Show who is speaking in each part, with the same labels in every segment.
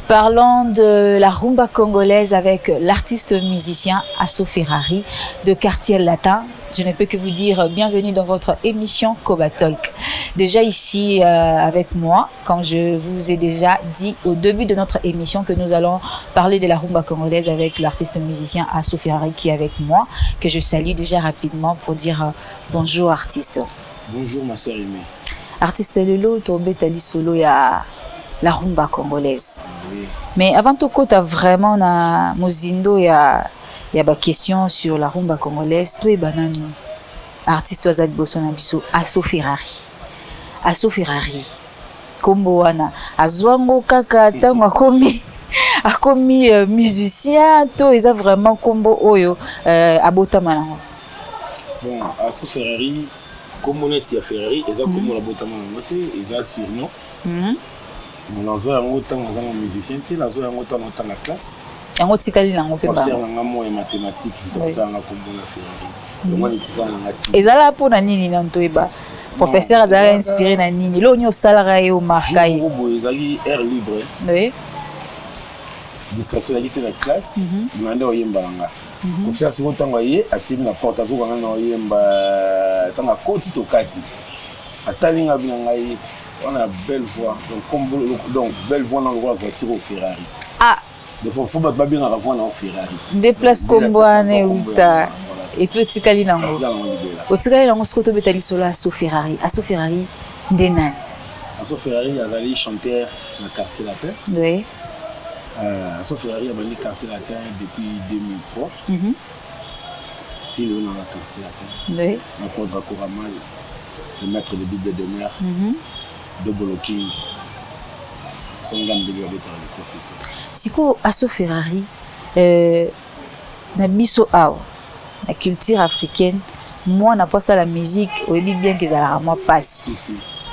Speaker 1: Parlons de la rumba congolaise avec l'artiste musicien Asso Ferrari de Quartier Latin. Je ne peux que vous dire bienvenue dans votre émission Koba Talk. Déjà ici avec moi, comme je vous ai déjà dit au début de notre émission que nous allons parler de la rumba congolaise avec l'artiste musicien Asso Ferrari qui est avec moi, que je salue déjà rapidement pour dire bonjour artiste.
Speaker 2: Bonjour ma sœur aimée.
Speaker 1: Artiste Lelo, tombé tali solo ya la rumba congolaise.
Speaker 2: Oui.
Speaker 1: Mais avant tout, tu as vraiment na mozindo ya ba question sur la rumba congolaise. Tu es banani artiste Azali Bosona biso Asso Ferrari. Asso Ferrari. Kombo wana azwango kaka tango akomi musicien to eza vraiment kombo oyo abotama nango.
Speaker 2: Bon, Asso Ferrari comme on est à Ferrari, ils ont comme la botte à main, ils ont surnom. On a un autant dans musicien, il a un autant dans la classe.
Speaker 1: Un autre tikali nango pe ba.
Speaker 2: C'est un mot en mathématiques, comme ça on a comme la Ferrari. Donc on est tikali na ngati.
Speaker 1: Ezala po na nini na ntoyeba. Professeur azala inspiré na nini. Lo nyo salara yo markai.
Speaker 2: Ils ont air libre.
Speaker 1: Oui.
Speaker 2: Distraction de la classe, demandez au Yembanga. Comme ça, si vous t'envoyez, active la porte à vous, on a Yemba, tant à côté au Kati. À Talinga Binangaï, on a belle voix, donc belle voix dans le roi voiture au Ferrari.
Speaker 1: Ah!
Speaker 2: Il faut pas bien la voix au Ferrari.
Speaker 1: Déplace comme boane ou ta. Et petit Kalinango. Au Tikalinango, ce que tu veux sur Asso Ferrari. Asso Ferrari, Denan.
Speaker 2: Asso Ferrari, il a allé chanter dans le quartier latin.
Speaker 1: Oui.
Speaker 2: Asso Ferrari a banni quartier latin depuis 2003. Il est dans le quartier latin.
Speaker 1: Oui.
Speaker 2: On a contre Koramal, le maître de Bible de mer, de Boloking. Son gamme de l'heure de profiter.
Speaker 1: Si quoi Asso Ferrari, na biso awa, la culture africaine, moi n'a pas ça la musique, on dit bien que ça la moi passe.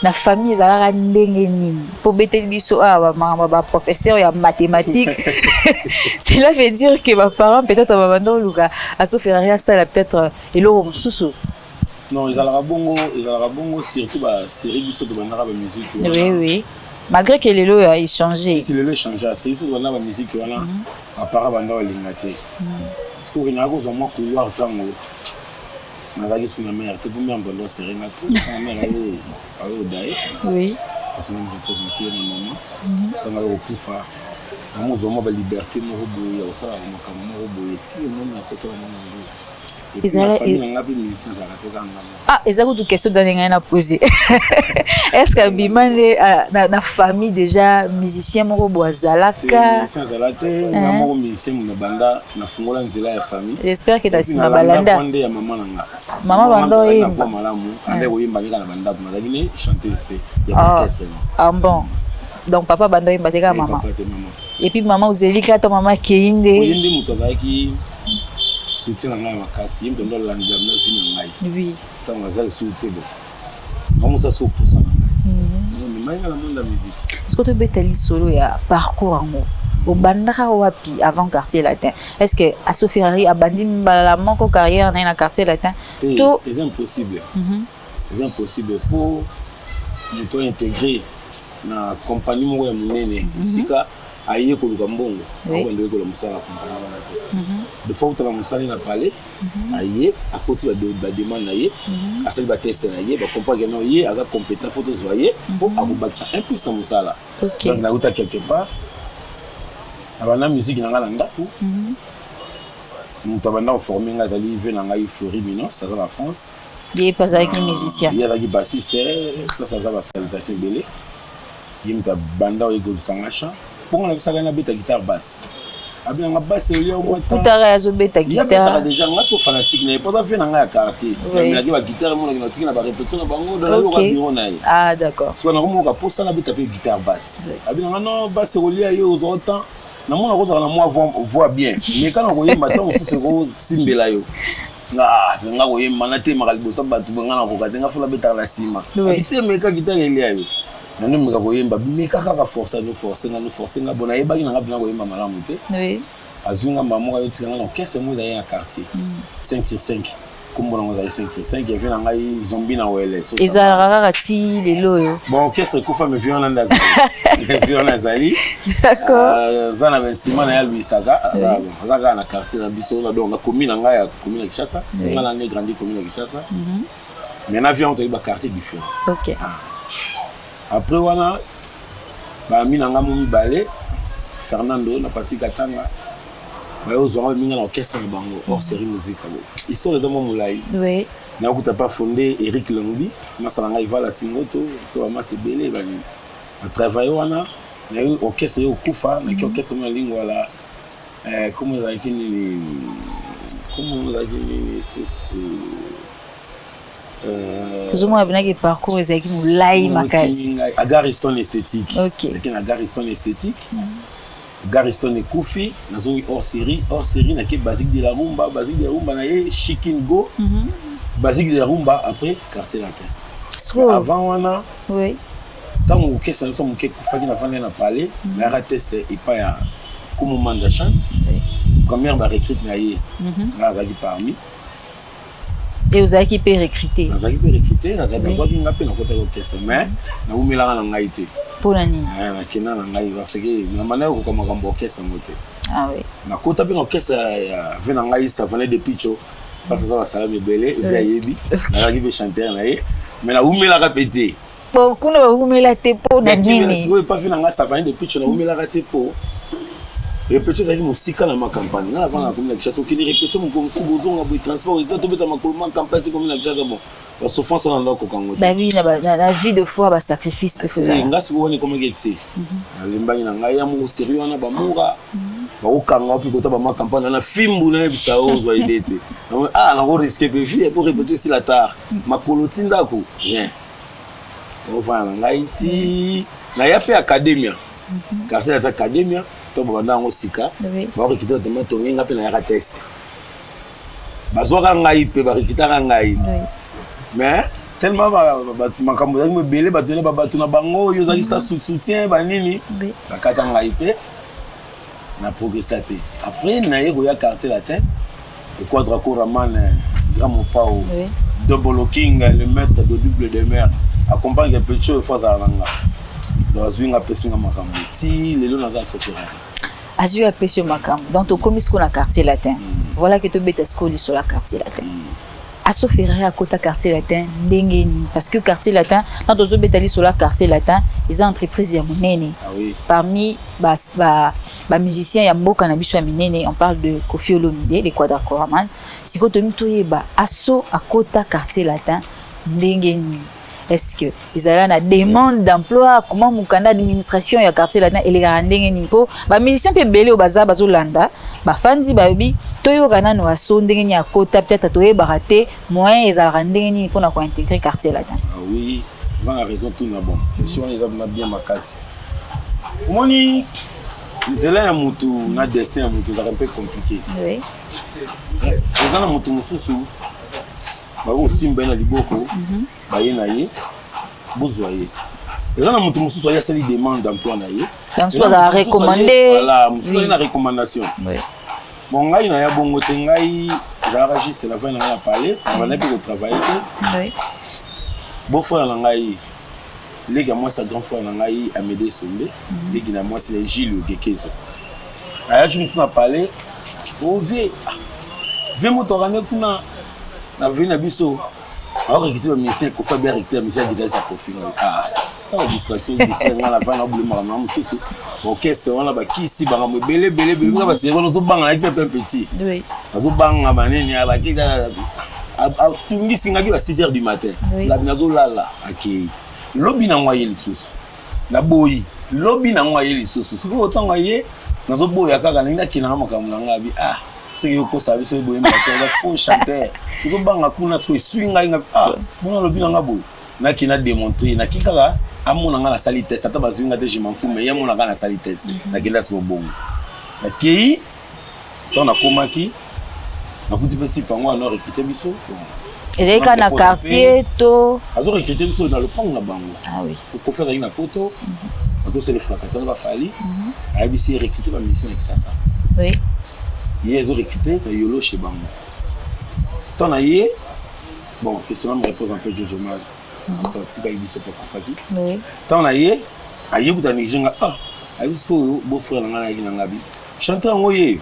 Speaker 1: La famille ezalaka ndenge nini po beteli biso ba professeur ya mathématiques. Cela veut dire que mes parents peut-être babando luka Asso Ferrari ça peut-être eloko mosusu.
Speaker 2: Non, ils alaka bongo surtout ba série biso de banara ba musique.
Speaker 1: Oui oui. Malgré que lelo a changé.
Speaker 2: Si lelo changé, c'est surtout banara ba musique wana à part banda lingate. Parce que on a ko vraiment couloir tango. Nazali sur la mer, tu peux même abandonner Serena tout. La mer est d'ailleurs.
Speaker 1: Oui.
Speaker 2: Parce que nous reposons plus dans le moment. Quand on a au coup fort, on a vraiment la liberté, on a au bout, ça, on a au bout, et si on a côté on a et la famille on a plus musicien ça la tête.
Speaker 1: Ah, ezako tu question dans na poser. Est-ce que bimane na famille déjà musicien moko boazalaka?
Speaker 2: Musicien zalate, na moko musicien na banda na fungola nzela ya famille.
Speaker 1: J'espère que ta balanda. Maman bando
Speaker 2: na voix malamu, ande oyimba na banda mazali chanteuse ya orchestre.
Speaker 1: Ah bon. Donc papa bando yimba te ka maman. Et puis maman ozelika to maman keinde.
Speaker 2: Oyinde mutozaki soutien na ngai makasi yimbe ndo landa na vie na ngai.
Speaker 1: Oui.
Speaker 2: Tant azali soutien bon. Comment ça se pour ça na ngai. Mais mai na monde la musique.
Speaker 1: Est-ce que tu beteli solo ya parcours en au bandaka wapi avant quartier latin? Est-ce que Asso Ferrari a bandi mbala moko carrière na quartier latin?
Speaker 2: Tout c'est impossible. C'est impossible pour nous intégrer na compagnie mo ya munene sika aye ko lukambongo ko ndo ko musala compagnie wana de fois utala musala na parler aye a côté ba demande aye asali ba test na aye ba comprendre no aye aga compétent photo zoyer pour akubakisa un plus na musala. Donc na uta quelque part abana musique na ngala ndaku mutabanda formé ngazali ve na ngai Fleury Minon ça dans la France.
Speaker 1: Il est pas avec les musiciens.
Speaker 2: Il y a des bassistes, ça va salutation belé. Il y a banda ou égo sangacha. Pour on a ça gagner beta guitare basse. Abia nga basse il y a au moins temps.
Speaker 1: Tout à raison beta guitare.
Speaker 2: Il y a déjà nga trop fanatique n'est pas fait na nga quartier. Mais la guitare mon na tika na ba répétition na bango dans le bureau na.
Speaker 1: Ah d'accord.
Speaker 2: Parce que na mo ka pour ça na beta guitare basse. Abia nga non basse au lieu yo aux autant. Na mo na ko na moi voix bien. Mais quand on voit matin on fait ce gros simbela yo. Nga ko yemba na te makalibo sabatu nga na ko katenga fula beta la sima. Ite meka guitare ile ayo. Na nous meka ko yemba meka kaka forcer nga bona yeba nga bina ko yemba malamu te.
Speaker 1: Oui.
Speaker 2: Azunga maman yo tika na orchestre mo dans un quartier. 5 sur 5. comme on a 5 il y avait un zombie dans OLS.
Speaker 1: Et ça rara ti les loyo.
Speaker 2: Bon, qu'est-ce que fait me vieux en Azali. Vieux en Azali.
Speaker 1: D'accord.
Speaker 2: Ça na Simon na Louis Saga, ça na quartier na biso na donc na commune na ya commune de Kinshasa. On a né grandi commune de Kinshasa. Mais na vieux on te ba quartier différent.
Speaker 1: OK.
Speaker 2: Après wana ba mina nga mu balé Fernando na partie Katanga. Bah aux gens minga na orchestre na bango hors série musique abo. Histoire de mon moulay.
Speaker 1: Oui.
Speaker 2: Na ko pas fondé Eric Longbi, masala nga ivala singoto, to amase belé bani. A travaillé wana na orchestre yo kufa na ki orchestre na lingua la comment ça qui ni comment ça qui ce
Speaker 1: tout le monde a bien parcours et qui nous laï makasi.
Speaker 2: Agariston esthétique.
Speaker 1: OK.
Speaker 2: Avec un Agariston esthétique. Gariston et Koufi, nous avons hors série na qui Basique de la Rumba na Chicken Go, Basique de la Rumba après Quartier Latin. Avant on a,
Speaker 1: oui.
Speaker 2: Tant que question nous sommes que Koufa qui n'a pas na parler, mais à tester et pas ya comme moment de chante. Première ba recrute na yé, na zaki parmi.
Speaker 1: Et vous avez qui peut recruter.
Speaker 2: Na zaki peut recruter, na zaki besoin qui ngape na côté orchestre, mais na umela na ngaité.
Speaker 1: Pour l'année.
Speaker 2: Na kina na ngai parce que na manière ko kama kambo orchestre moté.
Speaker 1: Ah oui.
Speaker 2: Na kota bien orchestre ya vena ngai ça venait de Picho parce que ça va salam belé via yebi na qui veut chanter na ye mais na umela répéter.
Speaker 1: Bon kuna ba umela te po na nini.
Speaker 2: Si vous pas vena ngai ça venait de Picho na umela raté po. Répéter ça qui musika na ma campagne. Na avant la commune de Kinshasa qui répéter mon comme fubozo ngabo transport ils ont tout ma collement campagne comme na Kinshasa bon. La souffrance on a Kongo.
Speaker 1: La vie na vie de foi ba sacrifice que faisait.
Speaker 2: Nga si woni comme gexi. Lembangi na ngai ya mu sérieux na ba mura. Ba okanga opi kota ba ma campagne na fimbu na bisa o zo idete. Ah na ko risquer pe vie pour répéter sur la tard. Makolo tindako. Rien. On va na ngai ti na ya pe academia. Car c'est l'academia to ba na ngo sika. Ba ko kitwa tellement to ngai pe na ya test. Ba zo ka ngai pe ba kitanga ngai. Mais tellement makambo ya mbele batone babatu na bango yo zali sa soutien ba nini ba katanga ipe na progresser pe après na yego ya quartier latin le quadra coraman grand mopao double king le maître de double de mer accompagne les petits fois à langa dans une apesinga makambo ti lelo na za sokera
Speaker 1: azu apesio makambo donc to komi ko na quartier latin voilà que to beta skoli sur la quartier latin. Asso Ferrari à côté quartier latin ndengeni parce que quartier latin dans deux betali sur la quartier latin ils ont entreprise ya monene.
Speaker 2: Ah oui.
Speaker 1: Parmi ba musiciens ya mboka na biso ya minene on parle de Kofi Olomide les Quadra Koraman siko to mitoyeba asso à côté quartier latin ndengeni. Est-ce que ils ont la demande d'emploi comment mukanda administration ya quartier latin et les ndengeni po ba musiciens pe belé au bazar bazolanda ba fanzi ba yobi toyo kana no asso ndengeni akota peut-être toyeba raté moyen ezala ndengeni pour na ko intégrer quartier latin.
Speaker 2: Ah oui, on a raison tout na bon. Si on est bien makasi. Moni nzela ya mutu na destin ya mutu c'est un peu compliqué.
Speaker 1: Oui.
Speaker 2: On a mutu mususu ba aussi mbena liboko ba yena ye bozwaye. Les gens mutu mususu ya sali demande d'emploi na ye.
Speaker 1: Donc soit la recommander.
Speaker 2: Voilà, mususu na recommandation.
Speaker 1: Oui.
Speaker 2: Bon ngai na ya bongo te ngai za registre la fin na parler, on va pas travailler.
Speaker 1: Oui.
Speaker 2: Bon frère na ngai les gars moi sa grand frère na ngai Amédée Sombe, les gars moi c'est Gilles Gekezo. Aya je me suis parlé au V. V motorane kuna na vie na biso. Alors recruter le ministère ko fa bien recruter le ministère de sa profil. Ah, c'est pas distraction na la fin na oublier ma maman mususu. OK, c'est on a ba ki si ba mo belé ba c'est on zo banga avec peuple petit.
Speaker 1: Oui.
Speaker 2: Zo banga baneni ba ki da tungi singa ki ba 6h du matin. La binazo lala aki. Lobi na ngoye lisusu. Na boyi. Lobi na ngoye lisusu. Siko otanga ye nazo boya kaka na kina makambo na ngabi. Ah, c'est que ko sabi so boyi matin la faux chanteur. Zo banga kuna so swinga inga ah, mona lobi na ngabo. Na kina démontrer na kikaka amona nga na sali test ata bazunga te je m'en fous mais yamona nga na sali test. Na kila so bongo. Na kei ton akomaki na kuti petit pango na recruter biso.
Speaker 1: Et j'ai quand na quartier to
Speaker 2: azo recruter biso dans le pont na bango.
Speaker 1: Ah oui.
Speaker 2: Pour faire une photo. Donc c'est le fracas va fali. ABC recruter ba mission avec ça.
Speaker 1: Oui.
Speaker 2: Ils ont recruté yolo chez bango. Tant aïe, bon, et cela me repose un peu Jojo Mal. Tika ibiso pa kufaki. Tant aïe vous t'en jenga ah, aïe so beau frère na na bis. Chanter ngoye.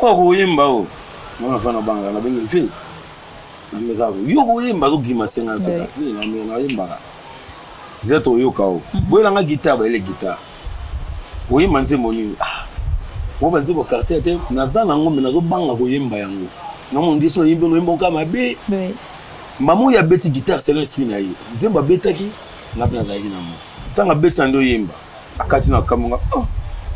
Speaker 2: Oh yemba o. Mama fana banga na bengi fil. Na mega yo yemba zo grimacer na ça. Na yemba. Zeto yo kao. Boy nga guitare ba ele guitare. Oyi manze moni. Ah. Mo banze bo quartier te nazana ngombe nazo banga ko yemba yango. Na mo ndiso yimbe no yemba kama be. Maman ya beti guitare c'est l'esprit na ye. Nzemba betaki na bana za yina mo. Tanga besa ndo yemba. Akati na kamunga. Oh.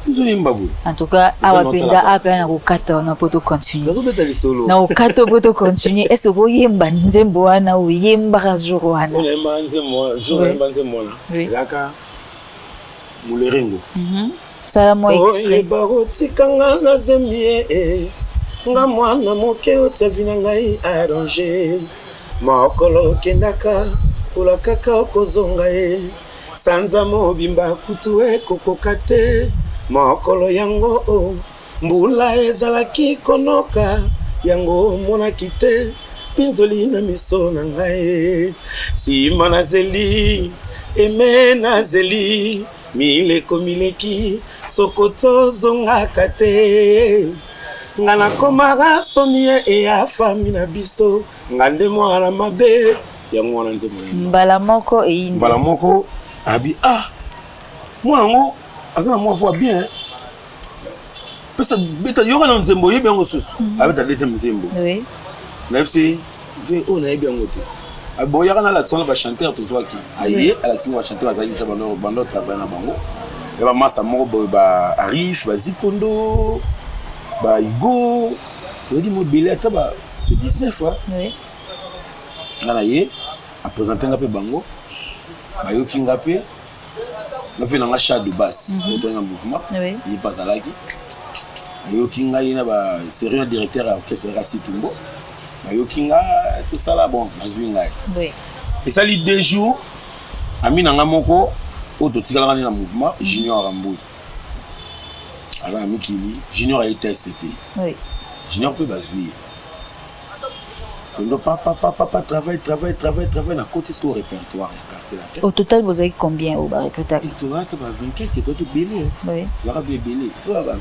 Speaker 2: Nzo yemba bo.
Speaker 1: En tout cas, awa penda apa na ko kata na poto continuer.
Speaker 2: Nazo betali solo.
Speaker 1: Na ko kata poto continuer. Est-ce que yemba nzembo wana o yemba ka jour wana?
Speaker 2: On yemba nzembo, jour yemba nzembo na. Laka mulerengo.
Speaker 1: Salamo extrait.
Speaker 2: Yeba otikanga na zemie. Nga mwana moke otsavina ngai arranger. Makolo kendaka kula kaka okozonga e sanza mobimba kutue kokokate makolo yango o mbula ezalaki konoka yango mona kite pinzoli na miso na ngai sima na zeli eme na zeli mileko mileki sokoto zonga kate ngana komara somie e afami na biso ngande mwana mabe ya mwana nzembo
Speaker 1: mbala moko e inde
Speaker 2: mbala moko abi ah mwana ngo azana mwa fois bien pesa beta yoga na nzembo yebi yango susu abeta deuxième nzembo
Speaker 1: oui
Speaker 2: na fc ve on a yebi yango te abo yaka na l'action va chanter tout soit qui aye à l'action va chanter bazali ja bando travail na bango ya ba masa moko ba arrive ba zikondo ba Igo, je dis mon billet à 19 fois. Oui. Nanaye a présenté un peu bango. Ba yo kingapé. On fait un chat de basse dans un mouvement. Oui. Il passe à la qui. Yo kinga ina ba sérieux directeur à orchestre Racitumbo. Ba yo kinga tout ça là bon, bazwinga. Oui. Et ça li 2 jours. Ami nanga moko auto tikala na mouvement Junior Ramboui. Alors, Mikili, Junior a été STP. Oui. Junior peut baser. Donc, papa, travaille, na côté au répertoire.
Speaker 1: Au total, vous avez combien au recrutement?
Speaker 2: Tu vas 24, tu vas belé. Oui. Tu vas belé. Tu vas 20,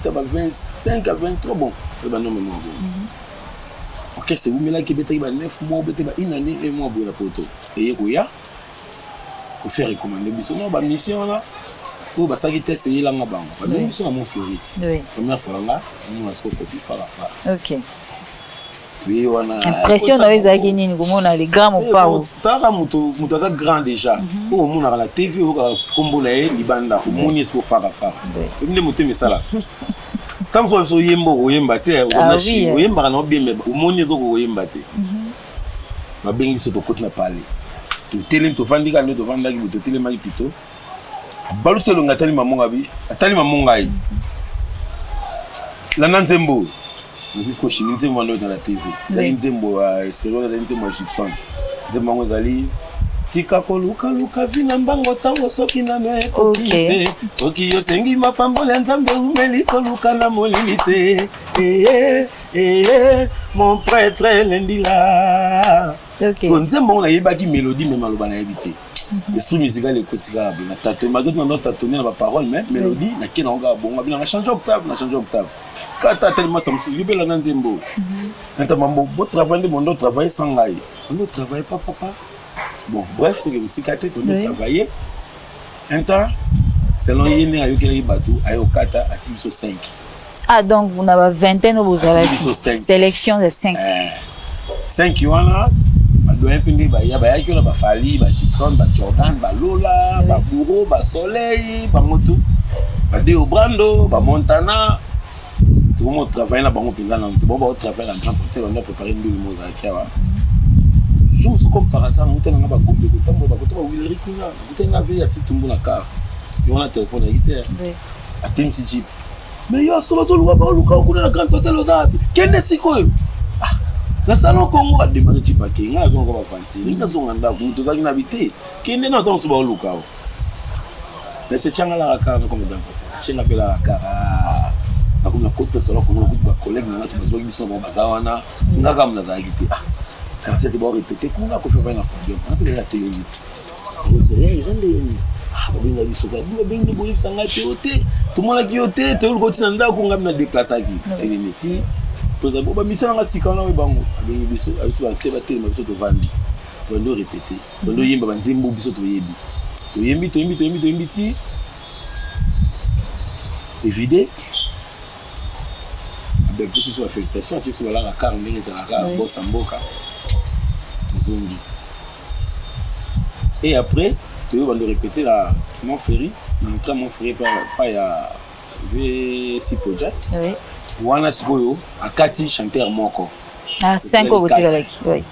Speaker 2: tu vas 25 à 23. Bon, tu vas non, mais moi. Ok, c'est vous, mais là, qui est 9 mois, une année et mois pour la poto. Et il y a, faut faire recommander. Non, ma mission là. Oh, bah ça qui était essayé là, ma banque. Nous sommes à mon Florite. Oui. Première fois là, nous avons profité faire la fois.
Speaker 1: Ok. Oui, on a. Impression dans les aguinines, on a les grands ou pas.
Speaker 2: T'as un moutaga grand déjà. Oh, on a la TV, on a combo là, libanda, on a ce faire la fois. Oui. On a monté mais ça là. Comme ça, on yembo, on yembate, on a chi, on yemba na bien mais on a zo yembate. Ma bengi se to côté na parler. Tu télé, tu vends diga, tu vends diga, tu télé mai plutôt. Balou lo ngatali mamonga bi atali mamonga yi la nanzembo jusqu'au chiminze mo dans la TV la nzembo sérieux la nzembo Gibson nzembo ngo zali tika ko luka vina mbango tango soki na me okite soki yo sengi mapambo ya nzambe umeli ko luka na molimite mon prêtre lendila okay nzembo na yebaki mélodie mais maloba na yebite. L'esprit musical est quotidien. On a tâtonné, malgré on a tâtonné la parole, mais mélodie, n'a qu'un on a changé octave, Quand tu as tellement ça me fait vibrer la nzembo. Maintenant, bon travail de mon autre travail sans gaï. On ne travaille pas, papa. Bon, bref, tu as une cicatrice, on a travaillé. Un temps, selon Yéné, à Yokeli Batou, à Yokata, à Tibiso 5.
Speaker 1: Ah, donc vous avez vingtaine, vous avez sélection de 5.
Speaker 2: 5 yuana. Doyen pindi ba ya ba yaki ba Fali ba Gibson ba Jordan ba Lola ba Bouro ba Soleil ba Motu ba Deo Brando ba Montana tout le monde travaille là bango pinga na bon ba travaille en grand porteur on a préparé une belle mose à Kiawa je me suis comme par hasard on tena ba gombe ko tambo ba ko to ba Willy kuna tena veille à Situmbu na car si on a téléphone à guitare à Tim Jeep mais yo so zo luka ba luka ko na grand hôtel ozabi kende sikoyo na salon Congo a demandé Chipake, on a vu encore fancy. Il a son anda, vous tous avez habité. Qui n'est pas dans ce baluka. Mais c'est Changa la cara comme dans côté. C'est la belle cara. comme la côte salon comme la collègue na tu besoin de son bazawana ngaka mna za gité quand c'était bon répéter qu'on a ko faire na problème on appelle la télé vite ils ont des babenga biso ka babenga boyi sanga te tout le monde qui ote te ko tina nda ko ngamna déplacer qui télé miti to za ba misala nga sikana we bango babenga biso abisi ba se ba télé biso to vandi to ndo répéter to ndo yimba banzimbo biso to yembi ti évidé avec plus sur la félicitation tu sur la carte mais la boss mboka zombi et après tu vas nous répéter la Montferry dans Montferry pas ya V6 project oui wana sikoyo akati chanteur moko
Speaker 1: 5 au Tigalaki oui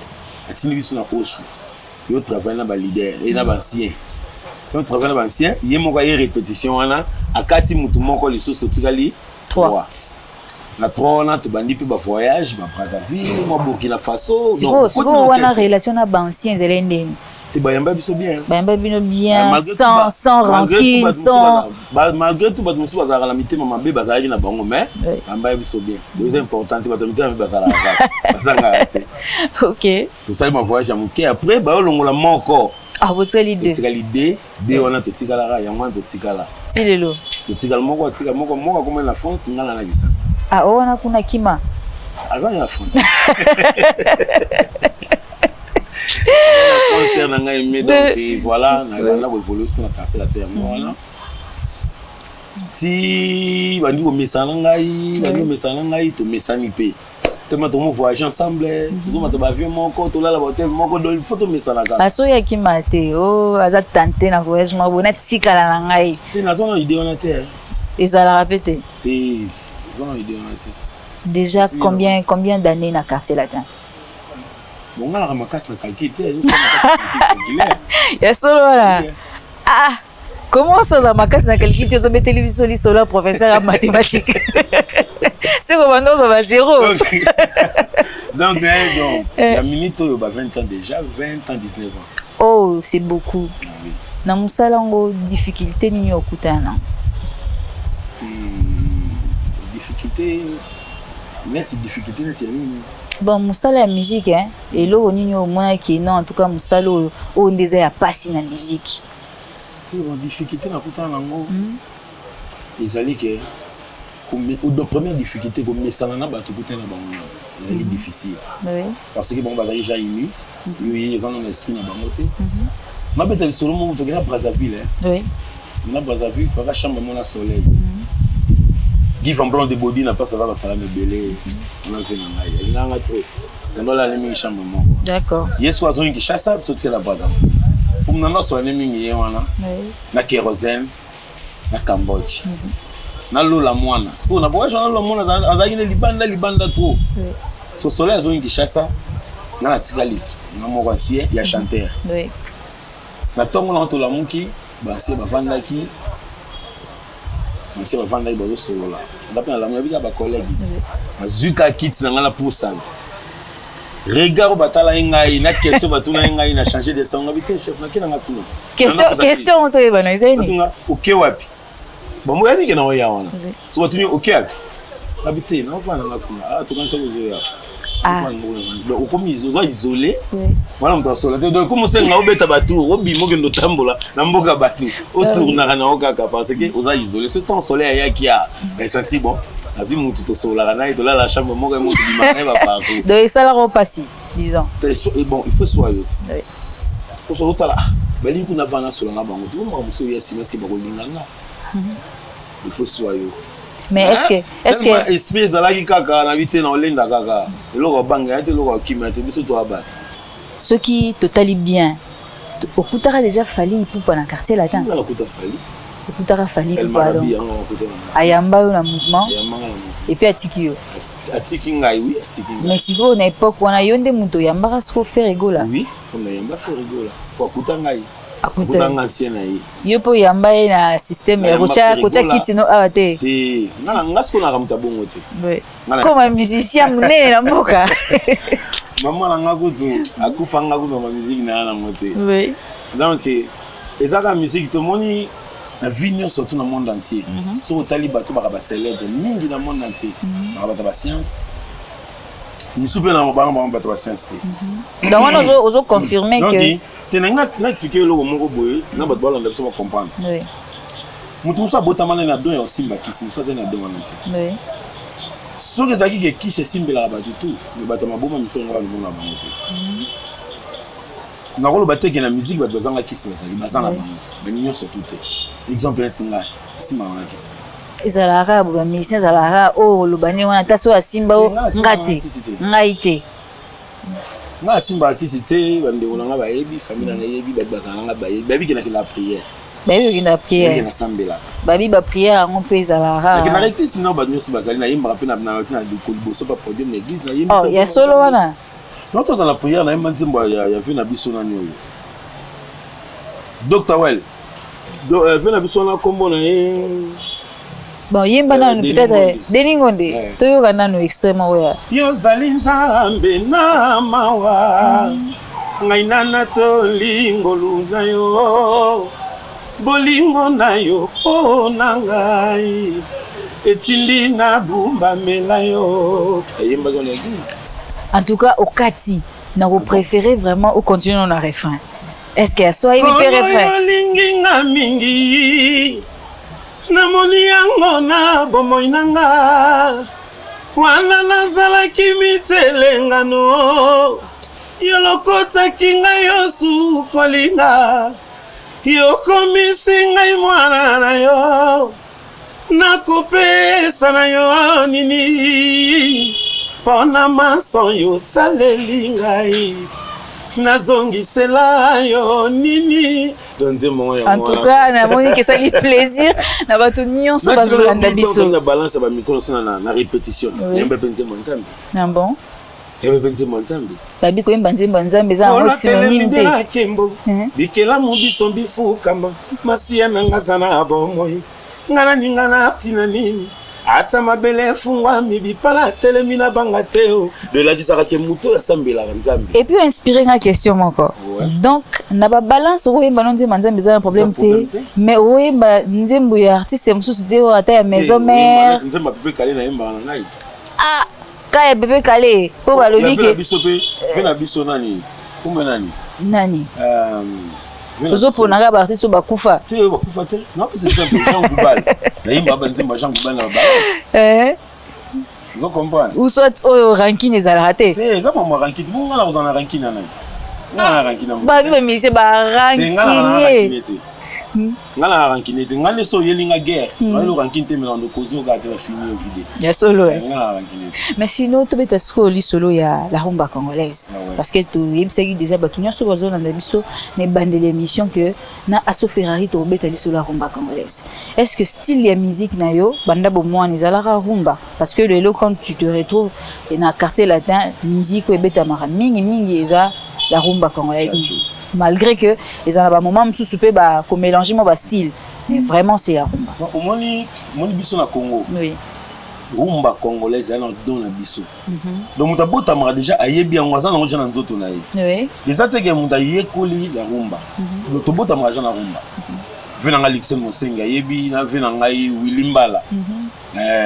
Speaker 2: atini biso na osu tu travailler na ba leader et na ba ancien tu travailler na ba ancien yemo ka répétition wana akati mutu moko lisusu Tigali 3 na 3 na to bandi pe ba voyage ba Brazzaville mo Burkina Faso
Speaker 1: donc on a relation na ba ancien zelende
Speaker 2: te bayamba biso bien
Speaker 1: bayamba bino bien sans rancune sans
Speaker 2: malgré tout bato musu bazala la mité mama be bazali na bango mais bayamba biso bien c'est important te bato mité bazala bazanga te
Speaker 1: OK
Speaker 2: tout ça ma voyage à moké après ba longola moko
Speaker 1: ah votre l'idée
Speaker 2: c'est l'idée de on a to tikala ya mwa to tikala
Speaker 1: tilelo
Speaker 2: to tikala moko comme la France ngala na kisasa
Speaker 1: ah ona kuna kima
Speaker 2: azanga la France concert na ngai mais donc voilà na évoluer sur la quartier la terre voilà si bandi ko mesana ngai to mesani pe tellement to mo voyage ensemble tout ma to ba avion moko to la hotel moko do photo mesana ka
Speaker 1: aso ya kimate o aza tenter na voyage ma bona tikala na ngai
Speaker 2: ti na zona idée on a terre
Speaker 1: et ça la répéter
Speaker 2: ti zona idée on a terre
Speaker 1: déjà combien d'années na quartier latin
Speaker 2: bon on a ramassé la calcul
Speaker 1: ya solo là ah comment ça za makasi na calcul tu so mettre télévision li solo professeur en mathématiques c'est comment on va zéro
Speaker 2: donc la minute au 20 ans déjà 20 ans 19 ans
Speaker 1: oh c'est beaucoup na musalango difficulté nini okutana
Speaker 2: difficulté net difficulté c'est nini
Speaker 1: bon musala ya musique hein et lo nini au moins qui non en tout cas musalo o ndeza ya passer na musique
Speaker 2: c'est une difficulté na kutana nango ezali que comme première difficulté comme mesana na bato kutana bango c'est difficile parce que bon bazali déjà ému ils ont un esprit na bango te ma bête solo mo to na Brazzaville
Speaker 1: oui
Speaker 2: na Brazzaville to ka chambre mon soleil Guy Van Blanc de Body n'a pas savoir la salle de belé on a fait il y a un truc dans la nemi chambre mon
Speaker 1: d'accord
Speaker 2: yes oiseau qui chasse ça sortir la Brazzaville comme na so nemi wana na kérosène na Cambodge na lola mwana parce qu'on a voyage na lola mwana azaki libanda trop so soleil oiseau qui chasse ça na la tikalisi na moko ancien ya chanteur
Speaker 1: oui
Speaker 2: na tongo na to la muki ba se ba vandaki c'est avant d'aller au solo là d'après la musique ba collègue azuka kit na ngala poussa regard batala ngai na question batuna ngai na changer de son habité chef na kina ngakuna
Speaker 1: question to eba na zeni
Speaker 2: OK wapi bon moi yabi na oya wana so batuni OK wapi habité na ofana ngakuna ah to kanisa kuzoya donc comme ils ont isolé voilà on solo donc comme c'est nga obeta batu obi mogendo tambola na mboka batu autourna na okaka parce que aux a isolé ce temps soleil ya qui a senti bon azi mutu to sola na idola la chambre moka mutu di matin va partout
Speaker 1: donc ça la repassi disons
Speaker 2: et bon il faut soyer oui pour so tala bali kuna vana sola na bango tout mo muso ya sinas ke bakolinganga il faut soyer
Speaker 1: mais est-ce que
Speaker 2: esprit zalaki kaka na vite na olenda kaka eloko banga ate eloko kimia te biso to abat
Speaker 1: ce qui totali bien okutaka déjà fali pour na quartier latin
Speaker 2: la kuta fali
Speaker 1: okutaka fali pardon ayamba na mouvement et puis atiki
Speaker 2: ngai oui atiki
Speaker 1: mais si vous na époque on a yonde muto yambaka sko faire rigola
Speaker 2: oui on a yamba faire rigola kwa kuta ngai akutanga ancien na ye
Speaker 1: yopo yamba na système ya kocha kiti no awate
Speaker 2: te ngala ngasko na kamta bongo te
Speaker 1: oui comme musicien mune na mboka
Speaker 2: maman na ngakutu akufanga ku na musique na moté
Speaker 1: oui
Speaker 2: donc ezaka musique to moni la vie surtout dans le monde entier. Sur le taliban, tu vas célèbre mingi dans le monde entier. Tu vas la science. Nous sommes dans la science.
Speaker 1: Donc on a confirmé que.
Speaker 2: Tu n'as expliqué le mot boy, n'a pas de ballon de se comprendre.
Speaker 1: Oui.
Speaker 2: Nous sommes botamana na don ya simba qui ça c'est na don wana.
Speaker 1: Oui.
Speaker 2: Ce que ça qui se simba là bas du tout, le batama boma mi songa le mona bango. Na ko le batte que la musique ba bazanga qui se bazanga bango. Mais nous sommes tout. Exemple un singa simba wana qui.
Speaker 1: Ezalaka bo musicien ezalaka o lobani wana taso ya simba o ngate. Ngaite.
Speaker 2: Nga simba qui c'est bande ona ba yebi famille na yebi ba bazanga ba yebi babi qui na prière.
Speaker 1: Babi qui na prière. Babi ba prière on peut ezalaka.
Speaker 2: Mais na église non ba nyusu bazali na yimba pe na na koliboso pa produire na église na yimba.
Speaker 1: Oh, ya solo wana.
Speaker 2: Non to za la prière na yimba nzimbo ya vu na biso na nyoyo. Dr. Well. Vu na biso na kombo na
Speaker 1: bon, yimba na peut-être Deningonde. To yoka nanu extrêmement oya.
Speaker 2: Yo zali nzambe na mawa. Ngai nana to lingolu na yo. Bolingo na yo na ngai. Etindi na gumba mela yo. Yimba dans l'église.
Speaker 1: En tout cas, au Kati, vous préférez vraiment ou continuer dans le refrain? Est-ce qu'il y a soit il peut refrain?
Speaker 2: Linginga mingi. Na moni yango na bomoi nanga. Wana nazala kimitelenga no. Yolokota kinga yosu kolinga. Yoko misinga mwana na yo. Nakupesa na yo nini. Pona maso yo salelingai. Nazongisela yo nini.
Speaker 1: En tout cas, na moni que ça lui plaisir. Na batu nyonso bazolanda biso.
Speaker 2: Na balance ba micro na répétition. Yemba penze monzambi.
Speaker 1: Ah bon?
Speaker 2: Yemba penze monzambi.
Speaker 1: Babi ko yemba nzemba nzambe za un synonyme de.
Speaker 2: Bikela mubiso mbifu kama masia nanga sana abomoi. Ngana ningana tina nini. Ata mabele fungwa mibipala telemina bangateo de la disarake muto ya sambela nzambe. Et puis inspirer une question encore. Ouais. Donc na ba balance o yemba nonze manzambe za un problème té mais o yemba nzembo ya artiste mususu de o ata ya maison mère. Nzemba pepe kale na yemba na ngai.
Speaker 1: Ah ka bébé kale po balobi ke
Speaker 2: fait la biso nani. Kumbe nani?
Speaker 1: Nani? Ozo ponanga ba artiste ba kufa.
Speaker 2: Tu ba kufa te? Non, c'est simple, Jean Goubal. Na yimba ba nzemba Jean Goubal na balance. Vous comprenez? Ou
Speaker 1: soit au ranking ezala raté.
Speaker 2: Ça maman ranking, mon ngala vous en ranking na nani? Ngala ranking na.
Speaker 1: Ba bi mais c'est ba ranking.
Speaker 2: Ngala ranking te ngale so yelinga guerre. Ngalo ranking te melando kozo ga te fini au vide.
Speaker 1: Ya solo.
Speaker 2: Ngala ranking.
Speaker 1: Mais sinon to beta solo solo ya la rumba congolaise parce que tu yebsaki déjà batunya so bazo na biso ne bande l'émission que na aso Ferrari to beta li solo la rumba congolaise. Est-ce que style ya musique na yo banda bo moi ni zala rumba parce que le quand tu te retrouves dans quartier latin musique ko beta mara mingi eza la rumba congolaise. Malgré que les en a moment sous ba ko mélanger mo ba style mais vraiment c'est la rumba.
Speaker 2: Au moni biso na Congo. Oui. Rumba congolaise elle dans la biso. Donc muta bota mara déjà ayebi ngwaza na ngojana nzoto na ye. Oui. Les atege muta yekoli la rumba. Donc to bota mara jana rumba. Venanga Lixen Mosenga yebi na venanga Wilimbala.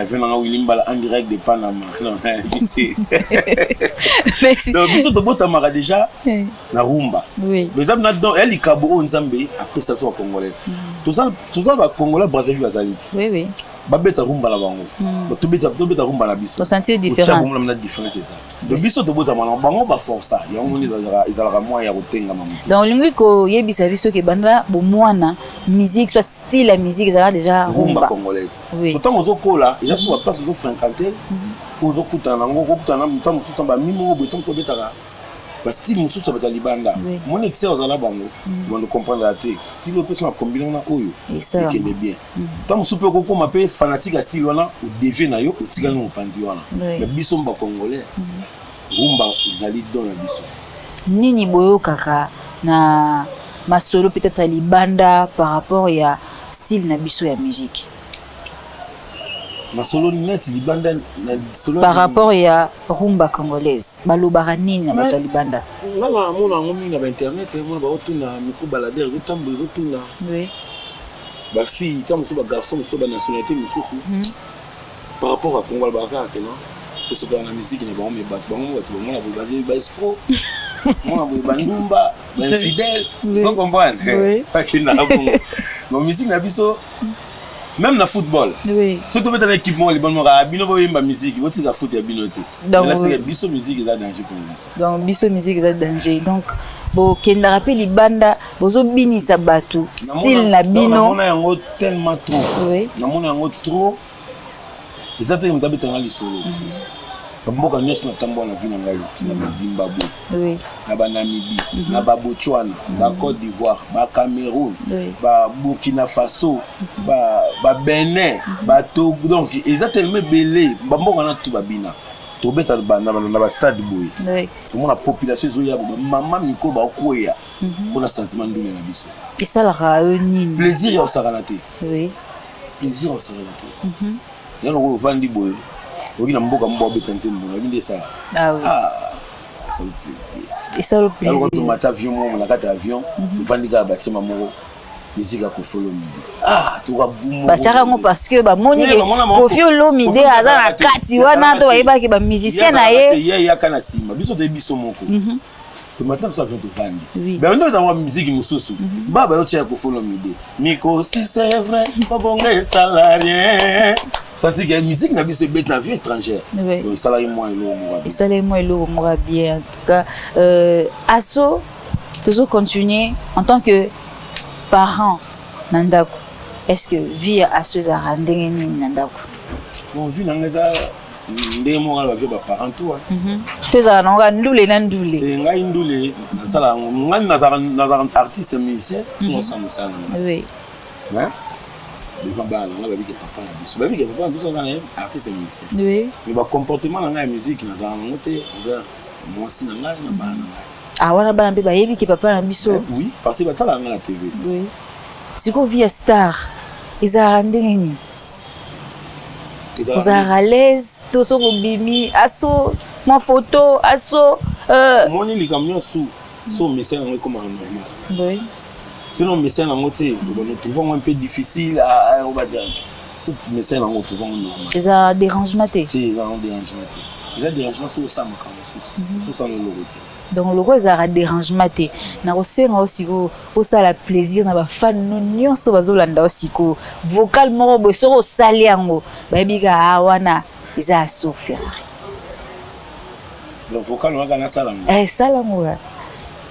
Speaker 2: Venanga Wilimbala en direct de Panama. Non, vite. Merci. Donc biso to bota mara déjà na rumba. Oui. Mais amna donc elle ikabo nzambe après ça soit congolais. Tout ça ba congolais Brazzaville bazalite. Oui oui. Babeta rumba la bango. To beta rumba la biso.
Speaker 1: To sentir différence.
Speaker 2: On a différence c'est ça. Le biso to bota mara bango ba força. Yango ni ezalaka moi ya kotenga mamu.
Speaker 1: Donc lingi ko yebisa biso ke banda bo mwana musique soit style la musique ezala déjà rumba
Speaker 2: congolaise. Surtout ozo kola, il y a sur la place ozo fréquenter. Ozo kutana ngo kutana mutamu susa ba mimo bo tom fo betaka. Ba style mususu ba libanda. Mon excès ozala bango. On comprendre la té. Style peut se combiner na oyo. Et ça qui est bien. Tam super koko mape fanatique à style wana ou devient na yo otika no pandi wana. Mais biso ba congolais. Rumba ezali dans la biso.
Speaker 1: Nini boyo kaka na masolo peut-être à libanda par rapport à style na biso ya musique.
Speaker 2: Masolo net libanda na solo
Speaker 1: par rapport à rumba congolaise. Balobara nini na bato libanda.
Speaker 2: Ngala mona ngomi na internet mona ba otuna mifu balader zo tambo zo tuna. Oui. ba fille tant muso ba garçon muso ba nationalité mususu par rapport à Congo Albaraka non que ce dans la musique ne ba me bat bango ba to mona ba ba escroc mona ba ndumba ba infidèle vous comprenez pas qu'il na bongo la musique na biso même na football surtout peut-être l'équipement les bonnes ra bino ba yimba musique vous tika foot ya binoté là c'est biso musique za danger pour biso
Speaker 1: donc biso musique za danger donc bo kenda rappel libanda bozo binisa batu style na bino
Speaker 2: na yango tellement trop na mona yango trop exactement mtabeta na lisolo mboka nyonso na tambo na vie na ngai na Zimbabwe na ba Namibie na ba Botswana ba Côte d'Ivoire ba Cameroun ba Burkina Faso ba Benin ba Togo donc exactement belé ba mboka na tout ba bina to beta na ba stade boy comme la population zo ya mama miko ba koya pour la sentiment ndule na biso
Speaker 1: et ça la réunit
Speaker 2: plaisir au saranate plaisir au saranate ya no vandi boy oui na mboka mbo beta nzembo na binde ça ça le plaisir
Speaker 1: et ça le plaisir
Speaker 2: alors quand tu avion mo na kata avion tu vandi ka batima moko musique ko follow mi tu ka bumo
Speaker 1: ba tshaka ngo parce que ba moni Koffi Olomide aza na kati wana to bayeba ke ba musicien na ye
Speaker 2: ya kana sima biso to biso moko tu m'attends ça vient te vendre ben on est dans la musique mususu baba yo tshaka Koffi Olomide miko si c'est vrai pas bon salarié senti que la musique n'a pas se bête na vie étrangère donc salarié moi
Speaker 1: et salarié moi bien en tout cas Asso toujours continuer en tant que parent nandako est-ce que vie Asso za rendenge ni nandako
Speaker 2: bon vie nangaza ndemo ala vie ba parent toi
Speaker 1: teza nanga ndule na ndule
Speaker 2: c'est ngai ndule na sala ngani na artiste musicien sinon ça me sala
Speaker 1: oui
Speaker 2: hein les gens bah on a vu que papa na biso babi que papa na biso na artiste musicien
Speaker 1: oui
Speaker 2: mais ba comportement na musique na za ngote vers moi si na ngai na bana
Speaker 1: ah wana bana mpe bayebi ke papa na biso
Speaker 2: oui parce que batala na TV
Speaker 1: oui siko via star eza ndenge ni vous êtes à l'aise tout ça bimi Asso ma photo Asso
Speaker 2: moi ni les camions sous message on comme normal
Speaker 1: oui
Speaker 2: sinon message en côté nous trouvons un peu difficile à on va dire sous message en trouvons normal
Speaker 1: ça dérangement té
Speaker 2: c'est un dérangement té ça dérangement sur ça sous ça le logo
Speaker 1: donc le rose a dérangement té na osenga aussi ko ça la plaisir na ba fan nyonso bazolanda aussi ko vocal moko bo so sali yango ba bika wana isa Asso Ferrari
Speaker 2: donc vocal on va na sala
Speaker 1: salango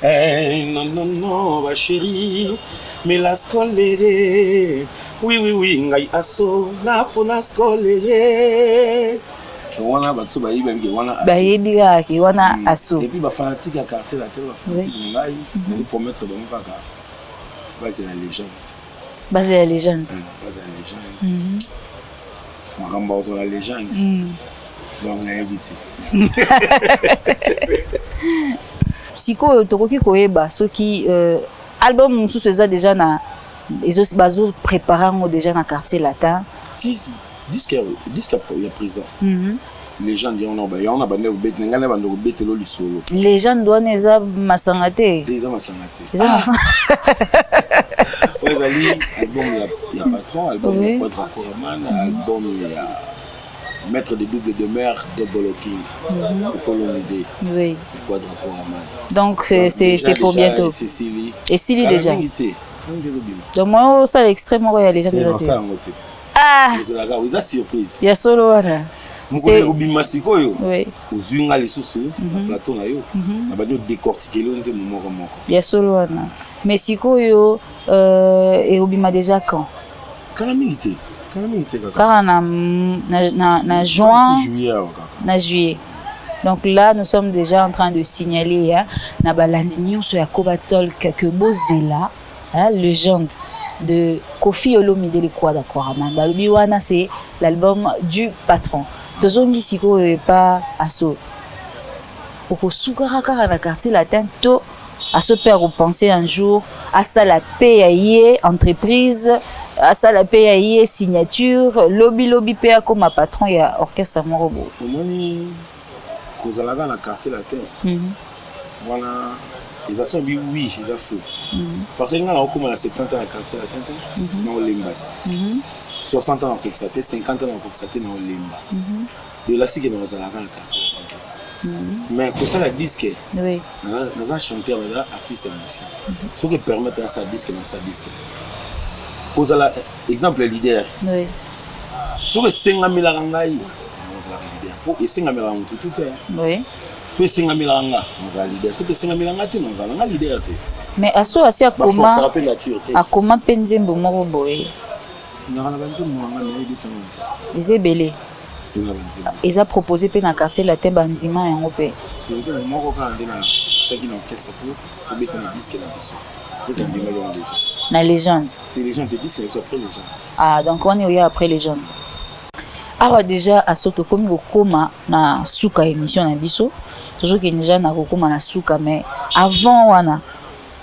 Speaker 2: non non non ma chérie mais la scolère oui ngai Asso na pona scolère wana batso ba yiba ngi wana
Speaker 1: bayebi ki wana Asso
Speaker 2: et puis ba fanatique à quartier la télé ba fanatique ngai je promettre ba mpaka base la légende
Speaker 1: base la légende
Speaker 2: makamba sur la légende donc on a évité
Speaker 1: siko tokoki koyeba soki album mususu eza déjà na ezo bazo préparant déjà na quartier latin
Speaker 2: disque il y a présent légende on a bandé obet ngana bando obet lo lisolo
Speaker 1: légende wana eza masanga te
Speaker 2: eza ouais ali album il y a patron album il y a Quadra Koraman album il y a maître de double de mer de Boloking il faut l'idée
Speaker 1: oui
Speaker 2: Quadra Koraman
Speaker 1: donc c'est pour bientôt et Silly déjà donc moi ça l'extrêmement royal légende déjà
Speaker 2: c'est la gare ils surprise
Speaker 1: il y a solo wana
Speaker 2: c'est obima sikoyo oui uzunga lisusu na plateau na yo na ba décortiquer le nzembo moko
Speaker 1: il y a solo wana mais sikoyo et obima déjà quand
Speaker 2: milité
Speaker 1: kaka na juillet donc là nous sommes déjà en train de signaler na balandi nyonso ya Kobatolk que bozela légende de Koffi Olomide le Quadra Koraman balobi wana c'est l'album du patron tozongi siko pas Asso pour sukara kaka na quartier latin to Asso peut repenser un jour à ça la paye entreprise à ça la paye signature lobby paye comme un patron il y a orchestre morobo
Speaker 2: moni kozalaka na quartier latin voilà Les actions, oui, j'ai faux. Parce que nous avons commencé à 70 ans à quartier, nous avons l'embâti. 60 ans à constater, 50 ans à constater, nous avons l'embâti. De là, c'est que nous avons la quartier. Mais pour ça, la disque, nous avons chanté avec l'artiste et musicien. Ce qui permet de faire disque, nous avons disque. Pour ça, exemple, le leader. Ce que 50 000 rangaï, nous avons leader. Pour 50 000 rangaï, tout est. Oui. Ce que 50 000 rangaï, nous avons leader. Ce que 50 000 rangaï, nous avons leader.
Speaker 1: Mais à ce moment-là, comment penser que vous boy? Ils ont belé. Ils ont proposé dans le quartier latin bandiment et on paie. La légende. Ah, donc on est après légende. Alors déjà à Soto comme Gokoma na suka émission na biso. Toujours que déjà na Gokoma na suka mais avant wana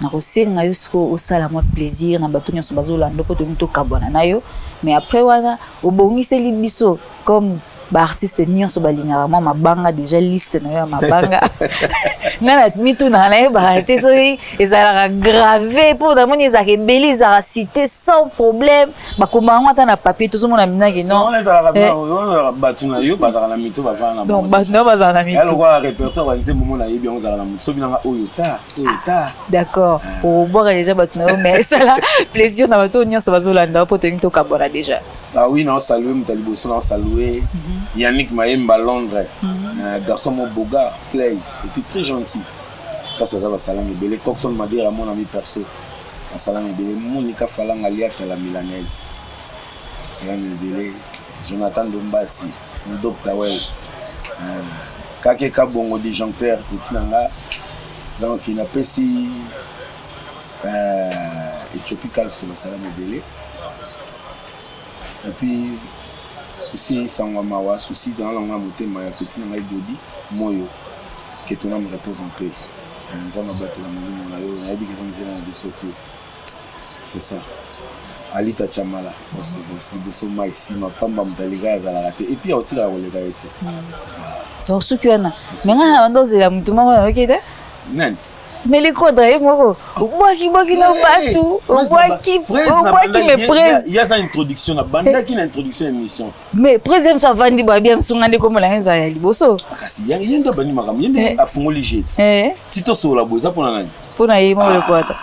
Speaker 1: na kosenga yo siko osala moi plaisir na bato nyonso bazolanda po to kabwana na yo mais après wana obongiseli biso comme ba artiste nyonso balingaka moi mabanga déjà liste na yo mabanga ngana mitu na na ba te so ezala gravé pour da moni ezaka beli ezaka cité sans problème ba komanga ta na papier tout mona minaki non
Speaker 2: on ezala ba batu na yo bazala na mitu ba vana
Speaker 1: bon batu na bazala na mitu
Speaker 2: alors quoi répertoire ba nzembo mona yebi on ezala na mitu so binanga oyo ta
Speaker 1: d'accord o boka déjà batu na yo mais ça là plaisir na bato nyonso bazolanda po to kabona déjà
Speaker 2: ah oui non saluer mutaliboso non saluer Yannick Maemba Londres, garçon mon beau gars, play, et puis très gentil. Parce que ça va salam et belé. Coxon m'a dit à mon ami perso, salam et belé. Monica Falang aliat à la milanaise. Salam et belé. Jonathan Dombassi, Dr. Well. Kake Kabongo disjoncteur, petit nanga. Donc il n'a pas si Éthiopical sur le salam et belé. Et puis souci sangwamawa souci dans la langue motema ya petit na body moyo que ton âme repose en paix nzama batela molimo na yo na yebi ke zonzela na biso tu c'est ça alita chamala poste boso mai sima pamba mdaliga za la raté et puis otila kolega ete
Speaker 1: donc suki wana menga na ndozela mutuma wa okede
Speaker 2: nan
Speaker 1: mais les codes moi boaki na batu boaki me presse
Speaker 2: il y a ça introduction na banda qui na introduction émission
Speaker 1: mais président ça vandi ba bien sungande comme la nza ya liboso
Speaker 2: akasi yendo bani makam yende afungoli jet tito so la boza pona nani
Speaker 1: pona yemo le kwata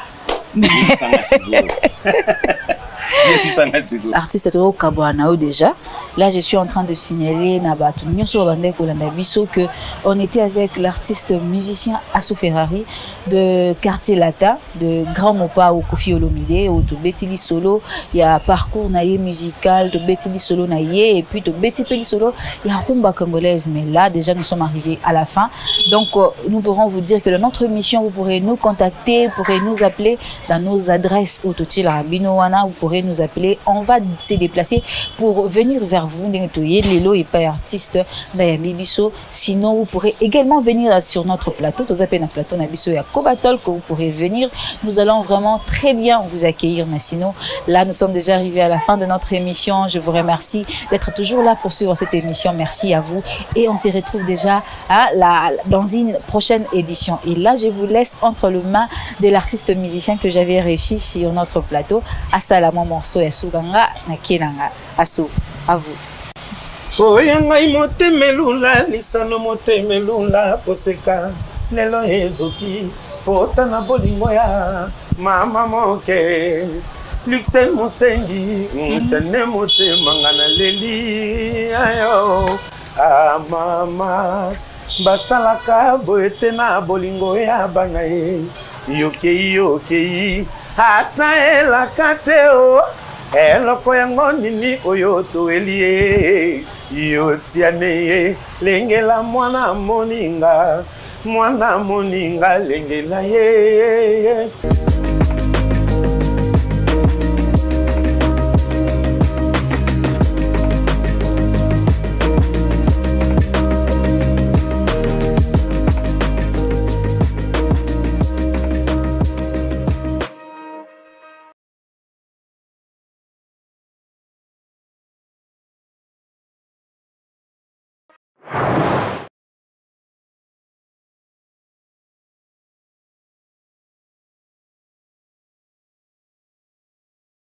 Speaker 1: artiste to kabwana déjà là je suis en train de signaler na batu nyonso bande ko landa biso que on était avec l'artiste musicien Asso Ferrari de quartier latin de Grand Mopa au Kofi Olomide au to Betili solo il y a parcours naïe musical de Betili solo naïe et puis de Betili solo il y a rumba congolaise mais là déjà nous sommes arrivés à la fin donc nous pourrons vous dire que dans notre émission vous pourrez nous contacter, vous pourrez nous appeler dans nos adresses au Totila Binowana, vous pourrez nous appeler, on va se déplacer pour venir vers vous, Lelo et pas artiste d'Ayami Bisso. Sinon, vous pourrez également venir sur notre plateau, vous appelez notre plateau Nabisso et à Kobatol, que vous pourrez venir. Nous allons vraiment très bien vous accueillir, mais sinon, là, nous sommes déjà arrivés à la fin de notre émission. Je vous remercie d'être toujours là pour suivre cette émission. Merci à vous. Et on se retrouve déjà dans une prochaine édition. Et là, je vous laisse entre les mains de l'artiste musicien que j'avais réussi sur notre plateau. Assalamu morceau ya Suganga na Kenanga. Asso, à vous.
Speaker 2: Oyangai motemelula lisano motemelula koseka lelo ezoki pota na bolingo ya mama moke Luxel Mosengi mtene motema ngana leli ayo mama basalaka boete na bolingo ya bangaye yoke ata elaka te o eloko yango nini oyo toelie yo tiane lengela mwana moninga lengela ye